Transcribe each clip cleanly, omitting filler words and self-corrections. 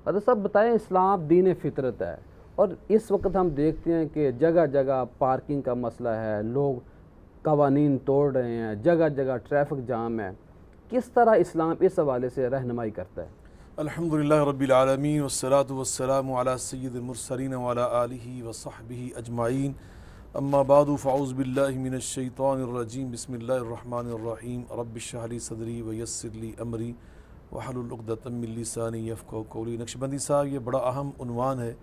حضرت صاحب بتائیں، اسلام دین فطرت ہے، اور اس وقت ہم دیکھتے ہیں کہ جگہ جگہ پارکنگ کا مسئلہ ہے، لوگ قوانین توڑ رہے ہیں، جگہ جگہ ٹریفک جام ہے. کس طرح اسلام اس حوالے سے رہنمائی کرتا ہے؟ الحمدللہ رب العالمین والصلاة والسلام علی سید المرسلین وعلی آلہ وصحبہ اجمعین، اما بعد فاعوذ باللہ من الشیطان الرجیم، بسم اللہ الرحمن الرحیم، رب اشرح لی صدری ویسر لی امری واحلل عقدۃ من لسانی یفقہوا قولی. نقشبندی صاحب، یہ بڑا اہم عنوان ہے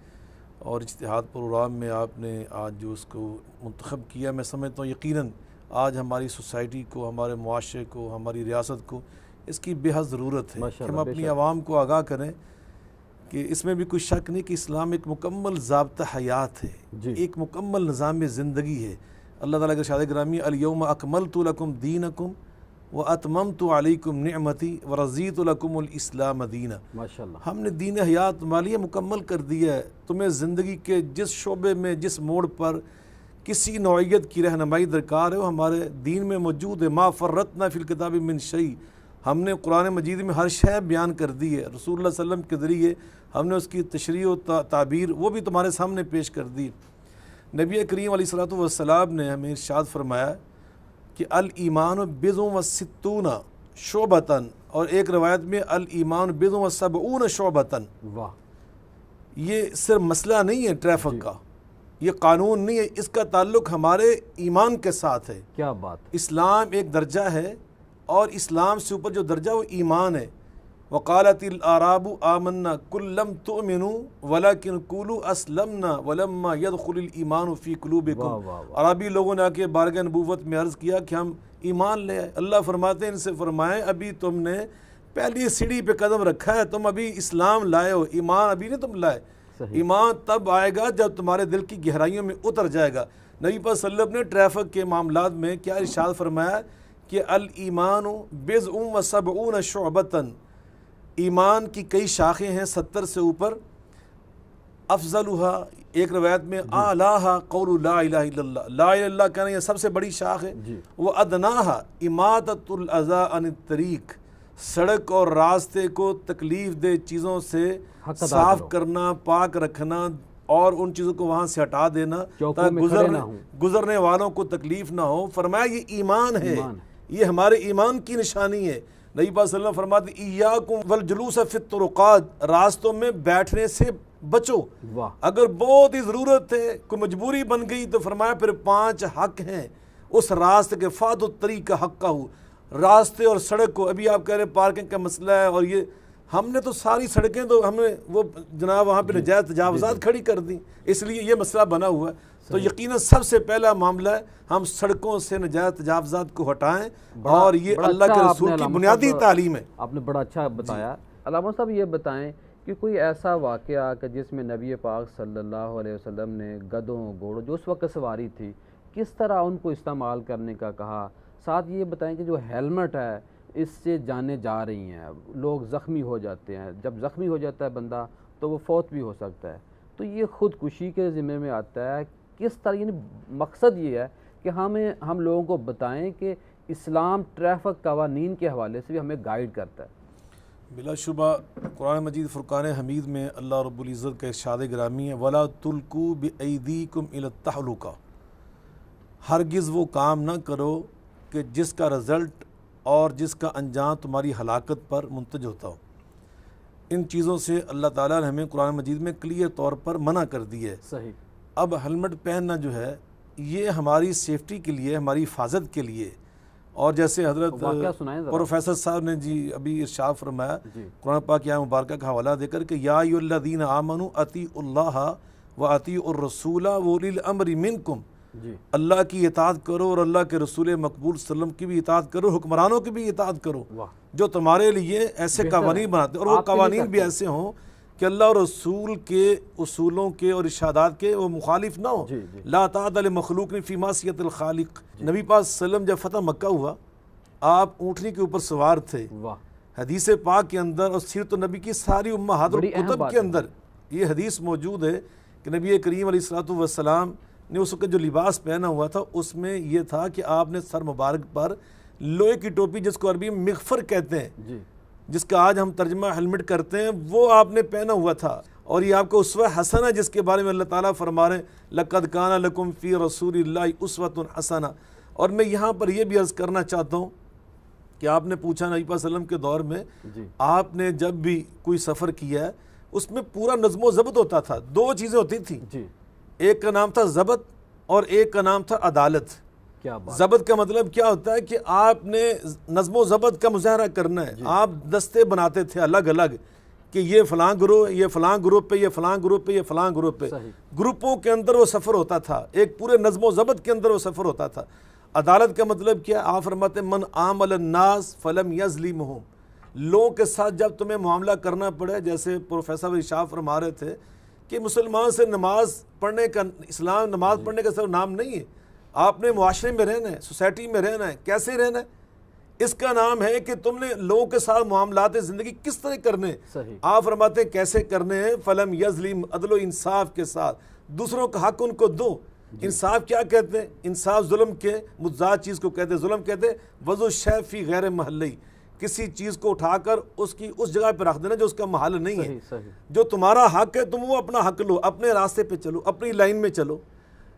اور اجتہاد پروگرام میں آپ نے آج جو اس کو منتخب کیا، میں سمجھتا ہوں یقیناً آج ہماری سوسائٹی کو، ہمارے معاشرے کو، ہماری ریاست کو اس کی بے حد ضرورت ہے کہ ہم اپنی عوام کو آگاہ کریں کہ اس میں بھی کوئی شک نہیں کہ اسلام ایک مکمل ضابطہ حیات ہے، ایک مکمل نظام زندگی ہے. اللہ تعالیٰ کے ارشاد گرامی، الیوم اکملت لکم دینکم واتممت علیکم نعمتی ورضیت لکم الاسلام دینا. ماشاءاللہ، ہم نے دین حیات مالیہ مکمل کر دیا ہے. تمہیں زندگی کے جس شعبے میں، جس موڑ پر کسی نوعیت کی رہنمائی درکار ہے وہ ہمارے دین میں موجود ہے. ما فرطنا فی الکتاب من شیء، ہم نے قرآن مجید میں ہر شے بیان کر دی ہے. رسول اللہ صلی اللہ علیہ وسلم کے ذریعے ہم نے اس کی تشریح و تعبیر وہ بھی تمہارے سامنے پیش کر دی. نبی کریم علیہ الصلوۃ والسلام نے ہمیں ارشاد فرمایا کہ الایمان بضع و ستون شعبۃ، اور ایک روایت میں الایمان بضع و سبعون شعبۃ. واہ، یہ صرف مسئلہ نہیں ہے ٹریفک کا، یہ قانون نہیں ہے، اس کا تعلق ہمارے ایمان کے ساتھ ہے. کیا بات! اسلام ایک درجہ ہے اور اسلام سے اوپر جو درجہ وہ ایمان ہے. وقالت الاعراب آمنا قل لم تؤمنوا ولکن قولوا اسلمنا ولما يدخل الایمان فی قلوبکم. عربی لوگوں نے آ کے بارگاہ نبوت میں عرض کیا کہ ہم ایمان لے آئے. اللہ فرماتے ہیں ان سے فرمائیں ابھی تم نے پہلی سیڑھی پہ قدم رکھا ہے، تم ابھی اسلام لائے ہو، ایمان ابھی نہیں تم لائے. ایمان تب آئے گا جب تمہارے دل کی گہرائیوں میں اتر جائے گا. نبی پاک صلی اللہ علیہ وسلم نے ٹریفک کے معاملات میں کیا ارشاد فرمایا کہ الایمان بضع و سبعون شعبۃ، ایمان کی کئی شاخیں ہیں 70 سے اوپر. افضلها، ایک روایت میں اعلیٰ قول لا الہ الا اللہ، لا الہ الا اللہ کہنا یہ سب سے بڑی شاخ ہے. وادناها اماطۃ الاذی عن الطریق، سڑک اور راستے کو تکلیف دہ چیزوں سے صاف کرنا، پاک رکھنا اور ان چیزوں کو وہاں سے ہٹا دینا تاکہ گزرنے والوں کو تکلیف نہ ہو. فرمایا یہ ایمان ہے، یہ ہمارے ایمان کی نشانی ہے. نبی پاک صلی اللہ علیہ وسلم فرماتے ایاکم والجلوس فی الطرقات، راستوں میں بیٹھنے سے بچو. اگر بہت ہی ضرورت ہے، کوئی مجبوری بن گئی تو فرمایا پھر 5 حق ہیں اس راستے کے. فات الطریق حق ہو، راستے اور سڑک کو. ابھی آپ کہہ رہے پارکنگ کا مسئلہ ہے، اور یہ ہم نے تو ساری سڑکیں تو ہم نے وہ جناب وہاں پہ نجائز تجاوزات کھڑی کر دی، اس لیے یہ مسئلہ بنا ہوا ہے. تو یقیناً سب سے پہلا معاملہ ہے ہم سڑکوں سے نجائز تجاوزات کو ہٹائیں، اور یہ اللہ کے رسول کی بنیادی تعلیم ہے. آپ نے بڑا اچھا بتایا. علامہ صاحب یہ بتائیں کہ کوئی ایسا واقعہ کہ جس میں نبی پاک صلی اللہ علیہ وسلم نے گدھوں گھوڑوں جو اس وقت سواری تھی کس طرح ان کو استعمال کرنے کا کہا. ساتھ یہ بتائیں کہ جو ہیلمٹ ہے اس سے جانیں جا رہی ہیں، لوگ زخمی ہو جاتے ہیں، جب زخمی ہو جاتا ہے بندہ تو وہ فوت بھی ہو سکتا ہے. تو یہ خودکشی کے ذمے میں آتا ہے. کس طرح، یعنی مقصد یہ ہے کہ ہم لوگوں کو بتائیں کہ اسلام ٹریفک قوانین کے حوالے سے بھی ہمیں گائیڈ کرتا ہے. بلا شبہ قرآن مجید فرقان حمید میں اللہ رب العزت کا ارشاد گرامی ہے وَلَا تُلْقُوا بِأَيْدِيكُمْ إِلَى التَّهْلُكَةِ، ہرگز وہ کام نہ کرو کہ جس کا رزلٹ اور جس کا انجام تمہاری ہلاکت پر منتج ہوتا ہو. ان چیزوں سے اللہ تعالیٰ نے ہمیں قرآن مجید میں کلیئر طور پر منع کر دی ہے. صحیح. اب ہیلمٹ پہننا جو ہے یہ ہماری سیفٹی کے لیے، ہماری حفاظت کے لیے. اور جیسے حضرت پروفیسر صاحب نے ابھی ارشاد فرمایا قرآن پاک کی آیت مبارکہ کا حوالہ دے کر کہ یا ایھا الذین آمنوا اطیعوا اللہ واطیعوا الرسول واولی الامر منکم، اللہ کی اطاعت کرو اور اللہ کے رسول مقبول صلی اللہ علیہ وسلم کی بھی اطاعت کرو، حکمرانوں کی بھی اطاعت کرو جو تمہارے لیے ایسے قوانین بناتے ہیں، اور وہ قوانین بھی ایسے ہوں کہ اللہ اور رسول کے اصولوں کے اور ارشادات کے وہ مخالف نہ ہو. لا طاعۃ لمخلوق فی معصیۃ الخالق. نبی پاک صلی اللہ علیہ وسلم جب فتح مکہ ہوا، آپ اونٹنی کے اوپر سوار تھے. حدیث پاک کے اندر اور سیرت النبی کی ساری امہات الکتب کے اندر یہ حدیث موجود ہے کہ نبی کریم علیہ الصلوۃ والسلام نے اس وقت جو لباس پہنا ہوا تھا اس میں یہ تھا کہ آپ نے سر مبارک پر لوہے کی ٹوپی، جس کو عربی میں مغفر کہتے ہیں، جس کا آج ہم ترجمہ ہیلمٹ کرتے ہیں، وہ آپ نے پہنا ہوا تھا، اور یہ آپ کو اسوہ حسنہ جس کے بارے میں اللہ تعالیٰ فرما رہے ہیں لَقَدْ كَانَ لَكُمْ فِي رَسُولِ اللَّهِ أُسْوَةٌ حَسَنَةٌ۔ اور میں یہاں پر یہ بھی عرض کرنا چاہتا ہوں کہ آپ نے پوچھا نبی پاک صلی اللہ علیہ وسلم کے دور میں آپ نے جب بھی کوئی سفر کیا ہے اس میں پورا نظم و ضبط ہوتا تھا، دو چیزیں ہوتی تھیں، ایک کا نام تھا ضبط اور ایک کا نام تھا عدالت۔ ضبط کا مطلب کیا ہوتا ہے کہ آپ نے نظم و ضبط کا مظاہرہ کرنا ہے، آپ دستے بناتے تھے الگ الگ کہ یہ فلاں گروہ، یہ فلاں گروپ پہ، یہ فلاں گروپ پہ، یہ فلاں گروپ پہ، گروپوں کے اندر وہ سفر ہوتا تھا، ایک پورے نظم و ضبط کے اندر وہ سفر ہوتا تھا۔ عدالت کا مطلب کیا؟ آپ فرماتے ہیں من عامل الناس فلم یظلمہم، لوگوں کے ساتھ جب تمہیں معاملہ کرنا پڑے، جیسے پروفیسر ارشاد فرما رہے تھے کہ مسلمان سے نماز پڑھنے کا، اسلام نماز پڑھنے کا صرف نام نہیں ہے، آپ نے معاشرے میں رہنا ہے، سوسائٹی میں رہنا ہے، کیسے رہنا ہے، اس کا نام ہے کہ تم نے لوگوں کے ساتھ معاملات زندگی کس طرح کرنے ہیں۔ آپ فرماتے ہیں کیسے کرنے ہیں؟ فلم یظلم، عدل و انصاف کے ساتھ دوسروں کا حق ان کو دو۔ انصاف کیا کہتے ہیں؟ انصاف ظلم کے مضاد چیز کو کہتے ہیں، ظلم کہتے ہیں وضع الشیء فی غیر محلی، کسی چیز کو اٹھا کر اس کی اس جگہ پہ رکھ دینا جو اس کا محل نہیں ہے۔ جو تمہارا حق ہے تم وہ اپنا حق لو، اپنے راستے پہ چلو، اپنی لائن میں چلو،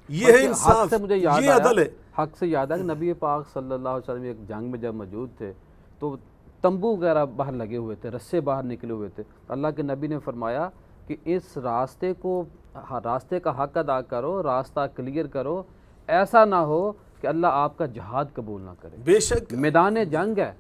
یہ ہے انصاف، یہ عدل ہے۔ حق سے یاد ہے کہ نبی پاک صلی اللہ علیہ وسلم ایک جنگ میں جب موجود تھے تو تمبو وغیرہ باہر لگے ہوئے تھے، رسے باہر نکلے ہوئے تھے، اللہ کے نبی نے فرمایا کہ اس راستے کا حق ادا کرو، راستہ کلیئر کرو، ایسا نہ ہو کہ اللہ آپ کا جہاد قبول نہ کرے۔ بے شک میدان جنگ ہے،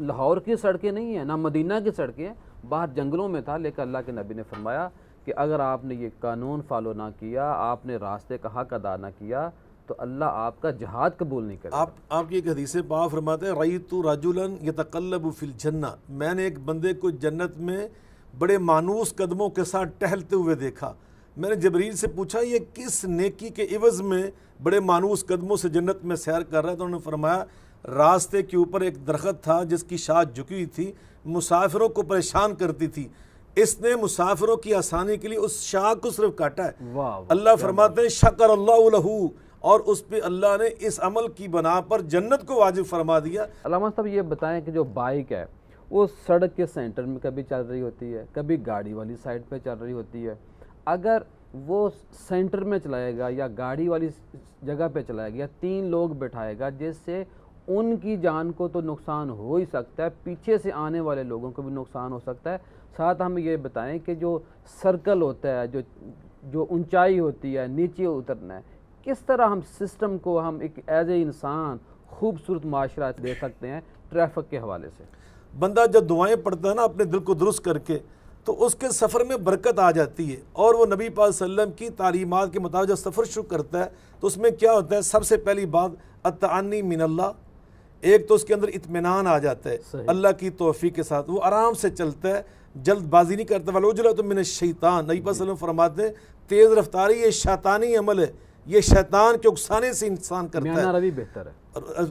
لاہور کی سڑکیں نہیں ہیں، نہ مدینہ کی سڑکیں ہیں، باہر جنگلوں میں تھا، لیکن اللہ کے نبی نے فرمایا کہ اگر آپ نے یہ قانون فالو نہ کیا، آپ نے راستے کا حق ادا نہ کیا تو اللہ آپ کا جہاد قبول نہیں کرے۔ آپ کی ایک حدیث پاک فرماتے ہیں رأیت رجلا یتقلب فی الجنہ، میں نے ایک بندے کو جنت میں بڑے مانوس قدموں کے ساتھ ٹہلتے ہوئے دیکھا۔ میں نے جبریل سے پوچھا یہ کس نیکی کے عوض میں بڑے مانوس قدموں سے جنت میں سیر کر رہا ہے؟ تو انہوں نے فرمایا راستے کے اوپر ایک درخت تھا جس کی شاخ جھکی ہوئی تھی، مسافروں کو پریشان کرتی تھی، اس نے مسافروں کی آسانی کے لیے اس شاخ کو صرف کاٹا ہے۔ اللہ فرماتے ہیں شکر اللہ لہو، اور اس پہ اللہ نے اس عمل کی بنا پر جنت کو واجب فرما دیا۔ علامہ صاحب یہ بتائیں کہ جو بائک ہے وہ سڑک کے سینٹر میں کبھی چل رہی ہوتی ہے، کبھی گاڑی والی سائڈ پہ چل رہی ہوتی ہے، اگر وہ سینٹر میں چلائے گا یا گاڑی والی جگہ پہ چلائے گا یا 3 لوگ بٹھائے گا، جس سے ان کی جان کو تو نقصان ہو ہی سکتا ہے، پیچھے سے آنے والے لوگوں کو بھی نقصان ہو سکتا ہے۔ ساتھ ہم یہ بتائیں کہ جو سرکل ہوتا ہے، جو اونچائی ہوتی ہے، نیچے اترنا ہے، کس طرح ہم سسٹم کو ہم ایک ایز اے انسان خوبصورت معاشرہ دے سکتے ہیں ٹریفک کے حوالے سے؟ بندہ جب دعائیں پڑھتا ہے نا اپنے دل کو درست کر کے، تو اس کے سفر میں برکت آ جاتی ہے، اور وہ نبی پاک صلی اللہ علیہ وسلم کی تعلیمات کے مطابق جب سفر شروع کرتا ہے تو اس میں کیا ہوتا ہے؟ سب سے پہلی بات التعنی من اللہ، ایک تو اس کے اندر اطمینان آ جاتا ہے اللہ کی توفیق کے ساتھ، وہ آرام سے چلتا ہے، جلد بازی نہیں کرتا۔ وَلَوْجُلَةٌ مِّنَ الشَّيْطَانِ، نبی پاک صلی اللہ علیہ وسلم فرماتے ہیں تیز رفتاری یہ شیطانی عمل ہے، یہ شیطان کے اکسانے سے انسان کرتا ہے۔ میانہ روی بہتر ہے۔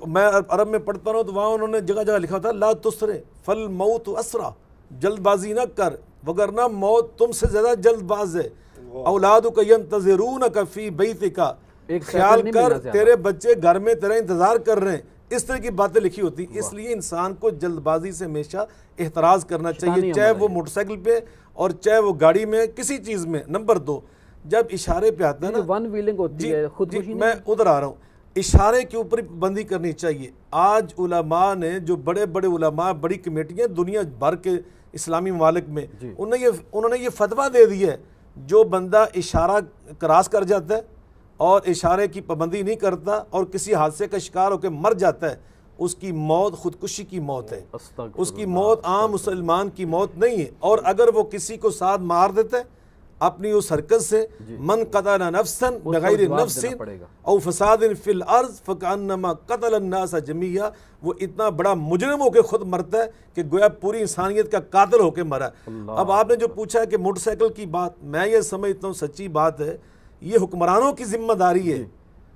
میں عرب میں پڑھتا ہوں تو وہاں انہوں نے جگہ جگہ لکھا تھا لا تسرع فالموت اسرع، جلد بازی نہ کر وگرنہ موت تم سے زیادہ جلد باز ہے۔ اولادک ینتظرونک فی بیتک، خیال کر تیرے بچے گھر میں تیرا انتظار کر رہے ہیں، اس طرح کی باتیں لکھی ہوتی۔ اس لیے انسان کو جلد بازی سے ہمیشہ احتراز کرنا چاہیے، چاہے وہ موٹر سائیکل پہ اور چاہے وہ گاڑی میں، کسی چیز میں۔ نمبر 2، جب اشارے پہ آتا ہے نا، ون ویلنگ ہوتی ہے، خودکشی، میں ادھر آ رہا ہوں، اشارے کے اوپر بندی کرنی چاہیے۔ آج علماء نے، جو بڑے بڑے علماء، بڑی کمیٹیاں دنیا بھر کے اسلامی ممالک میں، انہوں نے یہ فتویٰ دے دیا ہے جو بندہ اشارہ کراس کر جاتا ہے اور اشارے کی پابندی نہیں کرتا اور کسی حادثے کا شکار ہو کے مر جاتا ہے، اس کی موت خودکشی کی موت ہے، اس کی موت عام مسلمان کی موت نہیں ہے۔ اور اگر وہ کسی کو ساتھ مار دیتا ہے اپنی اس حرکت سے، من قتل نفسا بغیر نفس او فساد فی الارض فکانما قتل الناس جميعا، وہ اتنا بڑا مجرم ہو کے خود مرتا ہے کہ گویا پوری انسانیت کا قاتل ہو کے مرا۔ اب آپ نے جو پوچھا ہے کہ موٹر سائیکل کی بات، میں یہ سمجھتا ہوں سچی بات ہے، یہ حکمرانوں کی ذمہ داری ہے،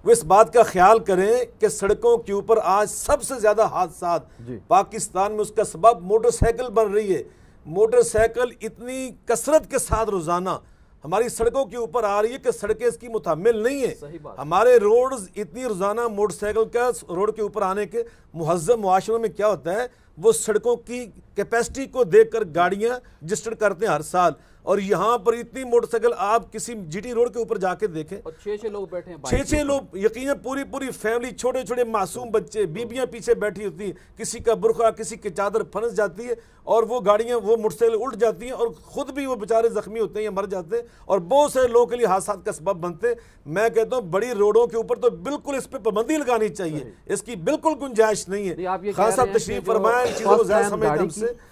وہ اس بات کا خیال کریں کہ سڑکوں کے اوپر آج سب سے زیادہ حادثات پاکستان میں، اس کا سبب موٹر سائیکل بن رہی ہے۔ موٹر سائیکل اتنی کثرت کے ساتھ روزانہ ہماری سڑکوں کے اوپر آ رہی ہے کہ سڑکیں اس کی متحمل نہیں ہیں۔ ہمارے روڈز اتنی روزانہ موٹر سائیکل کا روڈ کے اوپر آنے کے، مہذب معاشروں میں کیا ہوتا ہے، وہ سڑکوں کی کیپیسٹی کو دیکھ کر گاڑیاں رجسٹر کرتے ہیں ہر سال، اور یہاں پر اتنی موٹر سائیکل آپ کسی جی ٹی روڈ کے اوپر جا کے دیکھیں، اور 6 لوگ بیٹھے ہیں، 6 لوگ، یقیناً پوری فیملی، چھوٹے چھوٹے معصوم بچے، بیبیاں پیچھے بیٹھی ہوتی ہیں، کسی کا برقع، کسی کی چادر پھنس جاتی ہے، اور وہ گاڑیاں، وہ موٹر سائیکل الٹ جاتی ہیں، اور خود بھی وہ بیچارے زخمی ہوتے ہیں یا مر جاتے ہیں، اور بہت سارے لوگوں کے لیے حادثات کا سبب بنتے ہیں۔ میں کہتا ہوں بڑی روڈوں کے اوپر تو بالکل اس پہ پابندی لگانی چاہیے، اس کی بالکل گنجائش نہیں آپ ہے۔ یہ خان کہہ صاحب رہے ہیں تشریف کہ جو فرمائیں، چیزوں کو first زیادہ time سمجھتے گاڑی ہم کی سے